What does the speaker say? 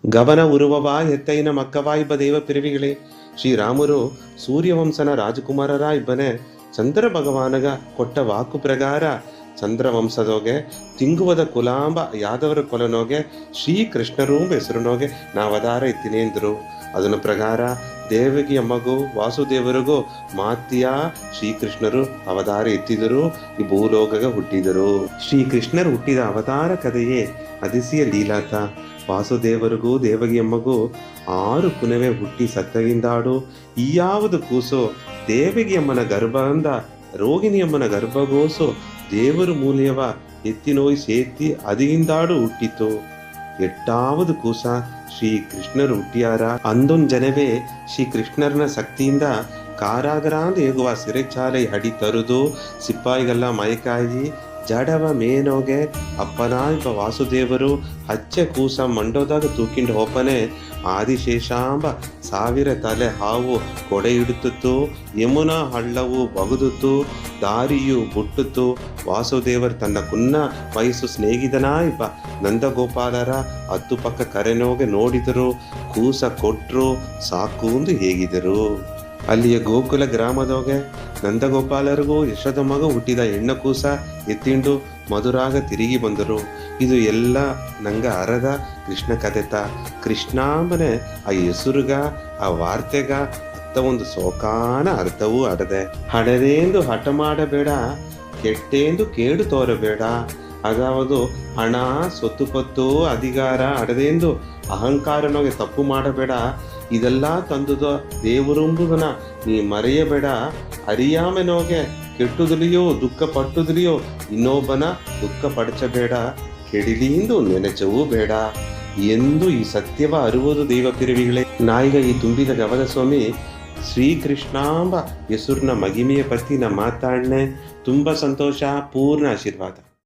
ಗಮನ ಉರುವವ ಎತ್ತೈನ ಮಕ್ಕವ ಇಬ್ಬ ದೇವ ಪಿರಿವಿಗಳೇ. ಶ್ರೀರಾಮರು ಸೂರ್ಯವಂಶನ ರಾಜಕುಮಾರರ ಇಬ್ಬನೇ ಚಂದ್ರ ಭಗವಾನಗ ಕೊಟ್ಟ ವಾಕು ಪ್ರಕಾರ ಚಂದ್ರವಂಶದೋಗೆ ತಿಂಗುವದ ಕುಲಾಂಬ ಯಾದವರ ಕೊಲನೋಗೆ ಶ್ರೀಕೃಷ್ಣರು ಹೆಸರುನೋಗೆ ನಾವದಾರ ಇತ್ತಿನೇಂದ್ರು. ಅದನ್ನ ಪ್ರಕಾರ ದೇವಗಿಯ ಮಗು ವಾಸುದೇವರಿಗೂ ಮಾತಿಯ ಶ್ರೀಕೃಷ್ಣರು ಅವತಾರ ಎತ್ತಿದರು, ಈ ಭೂಲೋಕಗ ಹುಟ್ಟಿದರು. ಶ್ರೀಕೃಷ್ಣರು ಹುಟ್ಟಿದ ಅವತಾರ ಕಥೆಯೇ ಅದಿಸಿಯ ಲೀಲಾತ. ವಾಸುದೇವರಿಗೂ ದೇವಗಿಯಮ್ಮಗೂ 6 ಕುನವೆ ಹುಟ್ಟಿ ಸತ್ತಗಿಂದಾಡು. ಈ ಯಾವುದು ಕೂಸು ದೇವಗಿಯಮ್ಮನ ಗರ್ಭಂದ ರೋಗಿಣಿಯಮ್ಮನ ಗರ್ಭಗೋಸು ದೇವರು ಮೂಲೆಯವ ಎತ್ತಿನೋಯ್ ಸೇತಿ ಅದಿಗಿಂದಾಡು ಹುಟ್ಟಿತು. ಎಟ್ಟಾவது ಕೂಸ ಶ್ರೀಕೃಷ್ಣರು ಹುಟ್ಟಿಯಾರ. ಅಂದೊಂದು ಜನವೇ ಶ್ರೀಕೃಷ್ಣರನ ಶಕ್ತಿಯಿಂದ ಕಾರಾಗರಾಂದ ಹೇಗುವ ಸಿರೆಚಾಲೆ ಹಡಿ ತರುದು ಸಿಪ್ಪಾಯಿಗೆಲ್ಲ ಮಯಕಾಯಿ ಜಡವ ಮೇನೋಗೆ ಅಪ್ಪನ ಇಬ್ಬ ವಾಸುದೇವರು ಹಚ್ಚೆ ಕೂಸ ಮಂಡೋದಾಗ ತೂಕಿಂಡು ಹೋಪನೆ ಆದಿಶೇಷಾಂಬ 1000 ತಲೆ ಹಾವು ಕೊಡೆ ಇಡುತ್ತಿತ್ತು. ಯಮುನಾ ಹಳ್ಳವು ಬಗುದುತ್ತು, ದಾರಿಯು ಬುಟ್ಟುತ್ತು. ವಾಸುದೇವರು ತನ್ನ ಕುನ್ನ ವಯಸ್ಸು ಸ್ನೇಹಿತನ ಇಬ್ಬ ನಂದಗೋಪಾಲರ 10 ಪಕ್ಕ ಕರೆನೋಗೆ ನೋಡಿದರು. ಕೂಸ ಕೊಟ್ರು ಸಾಕುಂದು ಹೇಗಿದರು. ಅಲ್ಲಿಯ ಗೋಕುಲ ಗ್ರಾಮದೋಗೆ ನಂದಗೋಪಾಲರಿಗೂ ಯಶೋದ ಮಗ ಹುಟ್ಟಿದ ಹೆಣ್ಣು ಕೂಸ ಎತ್ತಿಂಡು ಮಧುರಾಗ ತಿರುಗಿ ಬಂದರು. ಇದು ಎಲ್ಲ ನಂಗ ಅರದ ಕೃಷ್ಣ ಕಥೆತ. ಕೃಷ್ಣಾಂಬನೆ ಆ ಹೆಸರುಗ ಆ ವಾರ್ತೆಗ ಅತ್ತ ಒಂದು ಸೋಕಾನ ಅರ್ಥವೂ ಅಡದೆ. ಹಡದೇಂದು ಹಠ ಮಾಡಬೇಡ, ಕೆಟ್ಟೇಂದು ಕೇಡು ತೋರಬೇಡ. ಅದಾವುದು ಹಣ ಸೊತ್ತು ಪತ್ತು ಅಧಿಕಾರ ಅಡದೇಂದು ಅಹಂಕಾರನೋಗೆ ತಪ್ಪು ಮಾಡಬೇಡ. ಇದೆಲ್ಲ ತಂದುದ ದೇವರುಂಬುದನ ನೀ ಮರೆಯಬೇಡ. ಅರಿಯಾಮೆನೋಗೆ ಕೆಟ್ಟುದಲಿಯೋ ದುಃಖ ಪಟ್ಟುದಲಿಯೋ ಇನ್ನೊಬ್ಬನ ದುಃಖ ಪಡಚಬೇಡ. ಕೆಡಿಲಿಂದು ನೆನೆಚವೂ ಬೇಡ ಎಂದು ಈ ಸತ್ಯವ ಅರುವುದು ದೇವ ಪಿರಿವಿಗಳೇ. ನಾಯಿಗ ಈ ತುಂಬಿದ ಗವದ ಸ್ವಾಮಿ ಶ್ರೀಕೃಷ್ಣಾಂಬ ಹೆಸರಿನ ಮಗಿಮೆಯ ಪತ್ತಿ ನಾ ಮಾತಾಡ್ನೆ. ತುಂಬ ಸಂತೋಷ, ಪೂರ್ಣ ಆಶೀರ್ವಾದ.